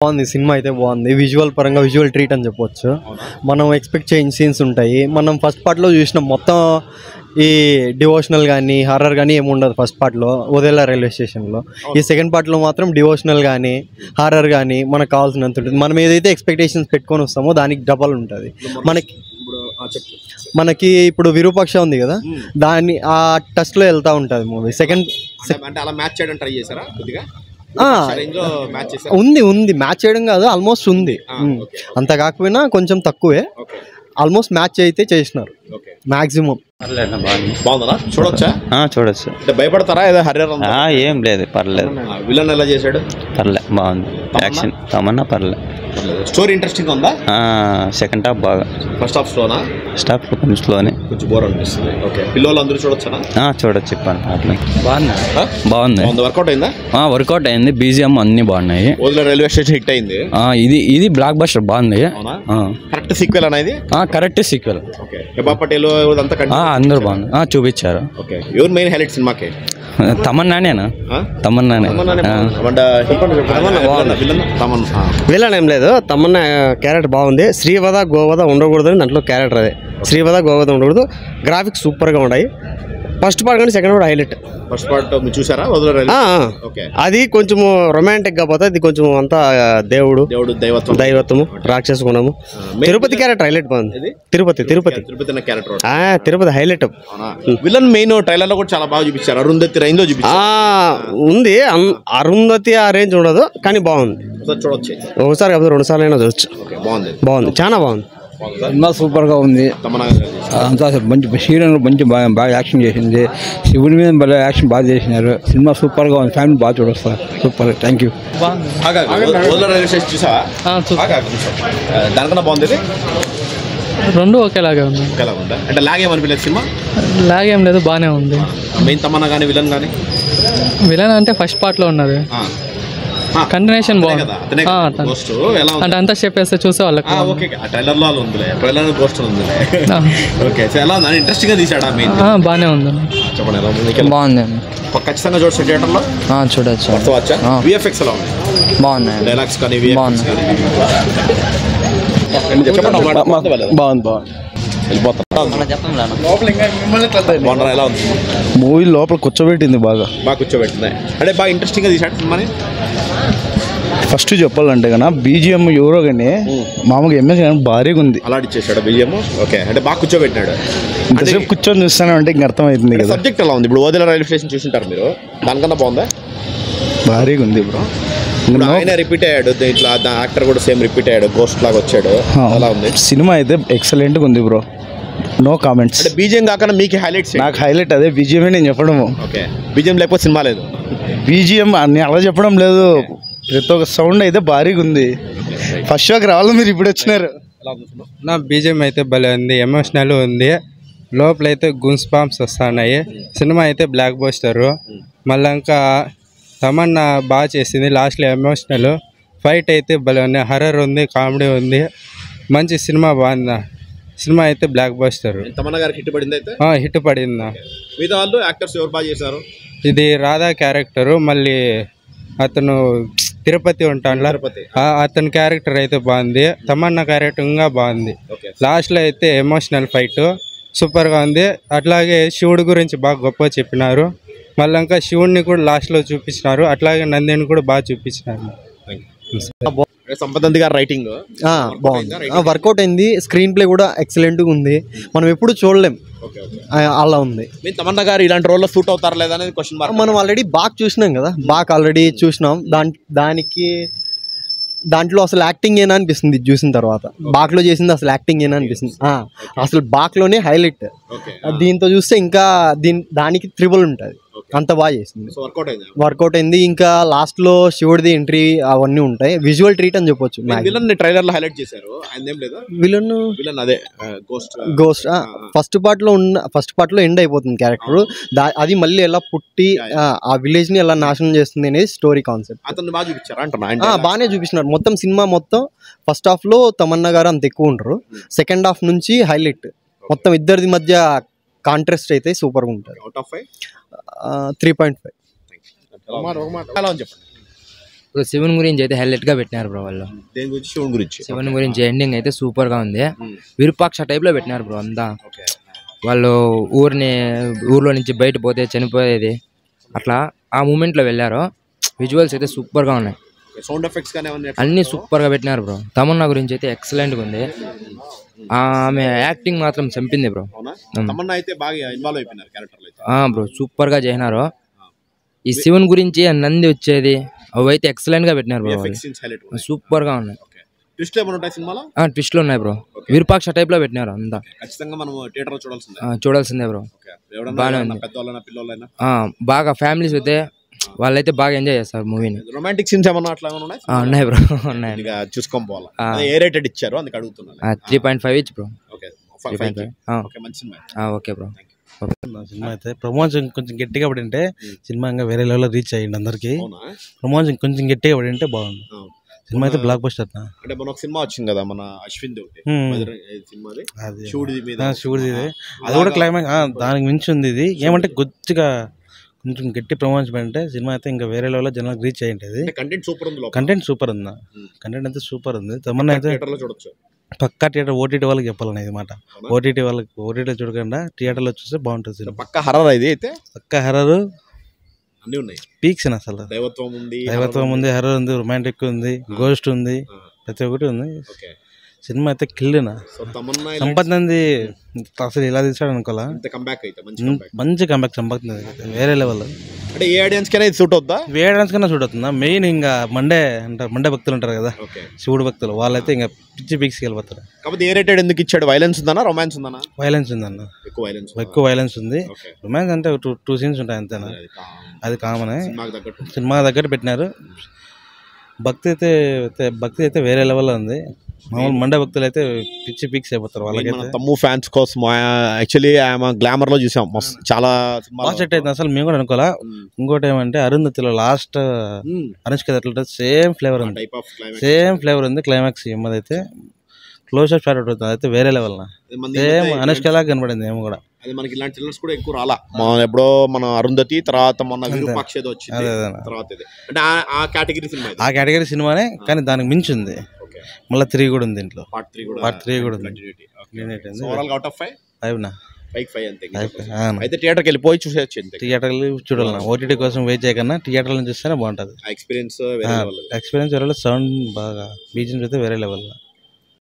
బాగుంది సినిమా అయితే బాగుంది. విజువల్ పరంగా విజువల్ ట్రీట్ అని చెప్పొచ్చు. మనం ఎక్స్పెక్ట్ చేయని సీన్స్ ఉంటాయి. మనం ఫస్ట్ పార్ట్లో చూసినాం మొత్తం ఈ డివోషనల్ కానీ హారర్ కానీ ఏముండదు ఫస్ట్ పార్ట్లో ఉదయల రైల్వే స్టేషన్లో. ఈ సెకండ్ పార్ట్లో మాత్రం డివోషనల్ కానీ హారర్ కానీ మనకు కావాల్సినంత ఉంటుంది. మనం ఏదైతే ఎక్స్పెక్టేషన్స్ పెట్టుకొని వస్తామో దానికి డబల్ ఉంటుంది. మనకి ఇప్పుడు విరూపాక్ష ఉంది కదా, దాన్ని ఆ టచ్లో వెళ్తూ ఉంటుంది మూవీ. సెకండ్ ఉంది మ్యాచ్ చేయడం కాదు, ఆల్మోస్ట్ ఉంది. అంత కాకపోయినా కొంచెం తక్కువే, ఆల్మోస్ట్ మ్యాచ్ అయితే చేసినారు మాక్సిమం. చూడొచ్చా? చూడొచ్చు. భయపడతారా? ఏదో హర్రర్ ఏం లేదు, పర్లేదు. విలన్ ఎలా చేశాడు? పర్లేదు, బాగుంది. యాక్షన్ తమన్నా పర్లేదు. స్టోరీ ఇంట్రెస్టింగ్ ఉందా? సెకండ్ హాఫ్ బాగా. ఫస్ట్ హాఫ్ స్లోనా? ఫస్ట్ హాఫ్ కొంచెం స్లోనే, కొంచెం బోర్ అనిపిస్తుంది. ఓకే, పిల్లలు అందరూ చూడొచ్చా? చూడొచ్చు. చెప్పండి అట్లా బాగుంది. వర్కౌట్ అయిందా? వర్కౌట్ అయింది. బీజిఎం అన్ని బాగున్నాయి. రైల్వే స్టేషన్ హిట్ అయింది. ఇది బ్లాక్ బస్టర్ బాగుంది. కరెక్ట్ సీక్వెల్ అనేది? Correct sequel. పటేల్ అందరూ బాగుంది, చూపించారు. ఎవరు మెయిన్ హైలైట్ సినిమాకి? తమన్నానేనా? తమన్నానే. విలన్ ఏం లేదు, తమన్నా క్యారెక్టర్ బాగుంది. శ్రీవద గోవద ఉండకూడదు అని దాంట్లో క్యారెక్టర్ అదే. శ్రీవద గోవద ఉండకూడదు. గ్రాఫిక్స్ సూపర్గా ఉన్నాయి. ఫస్ట్ పార్ట్ కానీ second part highlight. First part చూసారా? అది కొంచెం రొమాంటిక్ గా పోతే, అది కొంచెం అంతా దేవుడు దైవత్వము రాక్షస గుణము. తిరుపతి క్యారెక్టర్ హైలైట్ బాగుంది. Tirupati highlight. Villain main trailer లో కూడా చాలా బాగా చూపించారు. అరుంధతి రేంజ్ లో చూపించారు. ఉంది. అరుంధతి ఆ రేంజ్ ఉండదు కానీ బాగుంది. చూడొచ్చు. ఒకసారి కాదు 2 సార్లు అయినా చూడొచ్చు. బాగుంది, చాలా బాగుంది. సినిమా సూపర్ గా ఉంది. అంతా మంచి హీరోయిన్ మంచి బాగా యాక్షన్ చేసింది. శివుడి మీద బాగా యాక్షన్ బాగా చేసినారు. సినిమా సూపర్ గా ఉంది. ఫ్యామిలీ బాగా చూడొచ్చు. సూపర్. Thank you. దానికన్నా బాగుంది. రెండు ఒకేలాగా ఉంది. అంటే లాగ్ ఏమనిపించలేదు సినిమా? లాగ్ ఏం లేదు, బాగానే ఉంది. మెయిన్ తమన్నా కానీ విలన్ అంటే ఫస్ట్ పార్ట్ లో ఉన్నది. కంటిన్యూషన్ బాగుంది. అంటే అంతా చెప్పేస్తే చూసే వాళ్ళకి బాగానే ఉంది. బాగుంది. ఖచ్చితంగా చూడొచ్చు. థియేటర్లో చూడొచ్చు. విఎఫ్ఎక్స్ ఎలా ఉంది? బాగున్నాయి. డైలాగ్స్ కానీ బాగుంది. మూవీ లోపల కూర్చోబెట్టింది. బాగా కూర్చోబెట్టింది. అంటే బాగా ఇంట్రెస్టింగ్ గా తీసాడు సినిమాని. ఫస్ట్ చెప్పాలంటే కన్నా బీజిఎం ఎవరో కానీ మామూలుగా ఎంఎస్ భారీగా ఉంది. అలాంటి చేశాడు బీజిఎం. ఓకే, అంటే బాగా కూర్చోబెట్టినాడు. ఇంతసేపు కూర్చొని చూస్తాను అంటే ఇంక అర్థమవుతుంది కదా. సబ్జెక్ట్ ఎలా ఉంది? ఇప్పుడు ఓదెల రైల్వే స్టేషన్ చూసింటారు మీరు, దానికన్నా బాగుందా? భారీగా ఉంది బ్రో. ఆయన రిపీట్ అయ్యాడు ఇట్లా, యాక్టర్ కూడా సేమ్ రిపీట్ అయ్యాడు, గోస్ట్ లాగా వచ్చాడు. అలా ఉంది. సినిమా అయితే ఎక్సలెంట్గా ఉంది బ్రో. No comments. అంటే బీజిఎం కాకుండా మీకు హైలైట్స్? నాకు హైలైట్ అదే బీజిఎమే నేను చెప్పడము. ఓకే, బీజిఎం లేకపోతే సినిమా లేదు. బీజిఎం నేను అలా చెప్పడం లేదు. ప్రతి ఒక్క సౌండ్ అయితే భారీగా ఉంది. ఫస్ట్ షోకి రావాలి, మీరు ఇప్పుడు వచ్చినారు. నా బీజిఎం అయితే భలే ఉంది, ఎమోషనల్ ఉంది. లోపలైతే గున్స్ బాంబ్స్ వస్తున్నాయి. సినిమా అయితే బ్లాక్ బస్టరు. మళ్ళీ ఇంకా తమన్నా బాగా చేసింది. లాస్ట్లో ఎమోషనల్ ఫైట్ అయితే భలే ఉంది. హర్రర్ ఉంది, కామెడీ ఉంది. మంచి సినిమా బాగుంది. సినిమా అయితే బ్లాక్ బస్టర్. తమన్నా గారికి హిట్ పడింది. అయితే హిట్ పడిందా? మిగతా వాళ్ళు యాక్టర్స్ ఎవరు బాగా చేశారు? ఇది రాధా క్యారెక్టరు, మళ్ళీ అతను తిరుపతి ఉంటాడు, అతని క్యారెక్టర్ అయితే బాగుంది. తమన్నా క్యారెక్టర్ ఇంకా బాగుంది. లాస్ట్లో అయితే ఎమోషనల్ ఫైట్ సూపర్గా ఉంది. అట్లాగే శివుడి గురించి బాగా గొప్ప చెప్పినారు. మళ్ళీ ఇంకా శివుడిని కూడా లాస్ట్లో చూపించినారు. అట్లాగే నందిని కూడా బాగా చూపించినారు. సంపత్ గారి రైటింగ్ బాగుంది, వర్కౌట్ అయింది. స్క్రీన్ ప్లే కూడా ఎక్సలెంట్గా ఉంది. మనం ఎప్పుడు చూడలేం, అలా ఉంది. తమన్నా గారు ఇలాంటి రోల్లో సూట్ అవుతారా లేదా అనేది క్వశ్చన్ మార్క్. మనం ఆల్రెడీ బాగా చూసినాం కదా, బాగా ఆల్రెడీ చూసినాం. దాంట్లో అసలు యాక్టింగ్ ఏనా అనిపిస్తుంది చూసిన తర్వాత. బాక్లో చేసింది అసలు యాక్టింగ్ ఏనా అనిపిస్తుంది. అసలు బాక్లోనే హైలైట్. దీంతో చూస్తే ఇంకా దానికి త్రిబుల్ ఉంటుంది. అంత బాగా చేసింది, వర్కౌట్ అయింది. ఇంకా లాస్ట్ లో శివుడిది ఎంట్రీ అవన్నీ ఉంటాయి. విజువల్ ట్రీట్ అని చెప్పొచ్చు. ట్రైలర్ లో హైలైట్ చేశారు. విలన్ అదే గోస్ట్ ఫస్ట్ పార్ట్ లో ఎండ్ అయిపోతుంది క్యారెక్టర్. అది మళ్ళీ ఎలా పుట్టి ఆ విలేజ్ ని ఎలా నాశనం చేస్తుంది అనేది స్టోరీ కాన్సెప్ట్. బాగానే చూపించినారు. మొత్తం సినిమా మొత్తం ఫస్ట్ హాఫ్ లో తమన్నా గారు అంత ఎక్కువ ఉంటారు. సెకండ్ హాఫ్ నుంచి హైలైట్. మొత్తం ఇద్దరిది మధ్య కాంట్రాస్ట్ అయితే సూపర్గా ఉంటుంది. 3.5. ఇప్పుడు శివుని గురించి అయితే హైలైట్ గా పెట్టినారు బ్రో వాళ్ళు. దేని గురించి? శివుని గురించి. శివుని గురించి ఎండింగ్ అయితే సూపర్ గా ఉంది. విరూపాక్ష టైప్ లో పెట్టినారు బ్రో అంతా. వాళ్ళు ఊర్లో నుంచి బయట పోతే చనిపోయేది అట్లా ఆ మూమెంట్ లో వెళ్ళారు. విజువల్స్ అయితే సూపర్ గా ఉన్నాయి. సౌండ్ ఎఫెక్ట్స్ కానీ అన్ని సూపర్ గా పెట్టినారు బ్రో. తమన్నా గురించి అయితే ఎక్సలెంట్ గా ఉంది. ఆమె యాక్టింగ్ మాత్రం చంపింది బ్రో. తమన్నా అయితే బాగా ఇన్వాల్వ్ అయిపోయినారు క్యారెక్టర్ లో. బ్రో సూపర్ గా చేసినారు. ఈ శివుని గురించి నంది వచ్చేది అవి అయితే ఎక్సలెంట్ గా పెట్టినారు బ్రో. సూపర్ గా ఉన్నాయి. ట్విస్ట్ ఏమైనా ఉంటాయి సినిమాలో? ట్విస్ట్లు ఉన్నాయి బ్రో. విరూపాక్ష టైప్ లో పెట్టినారు అంతా. ఖచ్చితంగా మనం థియేటర్ లో చూడాల్సిందే బ్రో. బాగానే ఉంది. బాగా ఫ్యామిలీస్ అయితే వాళ్ళైతే బాగా ఎంజాయ్ చేస్తారు మూవీని. రొమాంటిక్ సీన్స్ ఏమన్నా అట్లా ఉన్నాయి? ఉన్నాయి బ్రో, ఉన్నాయి. చూసుకొని పోవాలి. ఏ రేటెడ్ ఇచ్చారు అందుకు అడుగుతున్నాను. 3.5 ఇచ్చి bro. Okay okay bro. Cinema అయితే ప్రమోషన్ కొంచెం గట్టిగా పడింటే సినిమా ఇంకా వేరే లెవెల్లో రీచ్ అయ్యింది అందరికి. ప్రమోషన్ కొంచెం గట్టిగా పడింటే బాగుంది. సినిమా అయితే బ్లాక్ బస్టర్. అంటే మన ఒక సినిమా వచ్చింది కదా మన అశ్విన్ శివుడిది, అది కూడా క్లైమాక్స్ దానికి మించి ఉంది. ఇది ఏమంటే కొద్దిగా కొంచెం గట్టి ప్రమోషన్ అంటే సినిమా అయితే ఇంకా వేరే లెవెల్లో జనాలకు రీచ్ అయ్యి ఉంటుంది. కంటెంట్ సూపర్ ఉంది. కంటెంట్ అయితే సూపర్ ఉంది. తమన్నా అయితే పక్కా థియేటర్ ఓటీటీ వాళ్ళకి చెప్పాలని ఇది మాట. ఓటీటీ చూడకుండా థియేటర్లో చూస్తే బాగుంటుంది. పక్కా హర్రర్ ఇది అయితే. పక్కా హర్రర్ అన్ని ఉన్నాయి. పీక్స్ అసలు దైవత్వం ఉంది, హర్రర్ ఉంది, రొమాంటిక్ ఉంది, గోస్ట్ ఉంది, ప్రతి ఒక్కటి ఉంది. సినిమా అయితే కిల్లునా. సంపత్ నంది అసలు ఇలా తీసాడు అనుకోలే. మంచి కంబ్యాక్ సంపత్ నంది వేరే లెవెల్. అంటే ఏ ఆడియన్స్ కైనా సూట్ అవుతుందా? ఏ ఆడియన్స్ కన్నా సూట్ అవుతుందా? మెయిన్ ఇంకా మండే భక్తులు ఉంటారు కదా, శివుడు భక్తులు, వాళ్ళైతే ఇంకా పిచ్చి పీక్స్కి వెళ్ళిపోతారు. కాబట్టి ఏ రేటెడ్ ఎందుకు ఇచ్చాడు? వైలెన్స్ ఉందన్నా, రొమాన్స్ ఉందన్నా? వైలెన్స్ ఉందన్న, ఎక్కువ వైలెన్స్ ఉంది. రొమాన్స్ అంటే టూ సీన్స్ ఉంటాయి అంతేనా, అది కామన్. సినిమా దగ్గర పెట్టినారు. భక్తి అయితే వేరే లెవెల్లో ఉంది. మామూలు మండే భక్తులు అయితే పిచ్చి పీక్స్ అయిపోతారు. వాళ్ళకైతే తమ్ము ఫ్యాన్స్ కోసం యాక్చువల్లీ గ్లామర్ లో చూసాం, చాలా బాగా సెట్ అవుతుంది. అసలు మేము కూడా అనుకోవాలా. ఇంకోటి ఏమంటే అరుంధతిలో లాస్ట్ అనుష్క ఎట్లా సేమ్ ఫ్లేవర్ ఉంది. క్లైమాక్స్ ఏమదైతే క్లోజ్ అప్ స్టార్ట్ అవుతుంది, అయితే వేరే లెవెల్ సేమ్ అనుష్కలా కనబడింది. ఏమో కూడా అది మనకి ఇలాంటి ట్రైలర్స్ కూడా ఎక్కువ రాలా. ఎప్పుడో మన అరుంధతి తర్వాత మొన్న విరూపాక్ష ఏదో వచ్చింది తర్వాత. అంటే ఆ కేటగిరీ సినిమానే, కానీ దానికి మించి ఉంది. మళ్ళీ 3 కూడా ఉంది దీంట్లో. పార్ట్ 3 కూడా ఉంది. అయితే థియేటర్కి వెళ్ళిపోయి చూసేయచ్చు. థియేటర్కి చూడాలన్నా, ఓటీటీ కోసం వెయిట్ చేయకన్నా థియేటర్లో చూస్తేనే బాగుంటుంది. ఎక్స్పీరియన్స్. సౌండ్ బాగా బీజిఎం అయితే వేరే లెవెల్.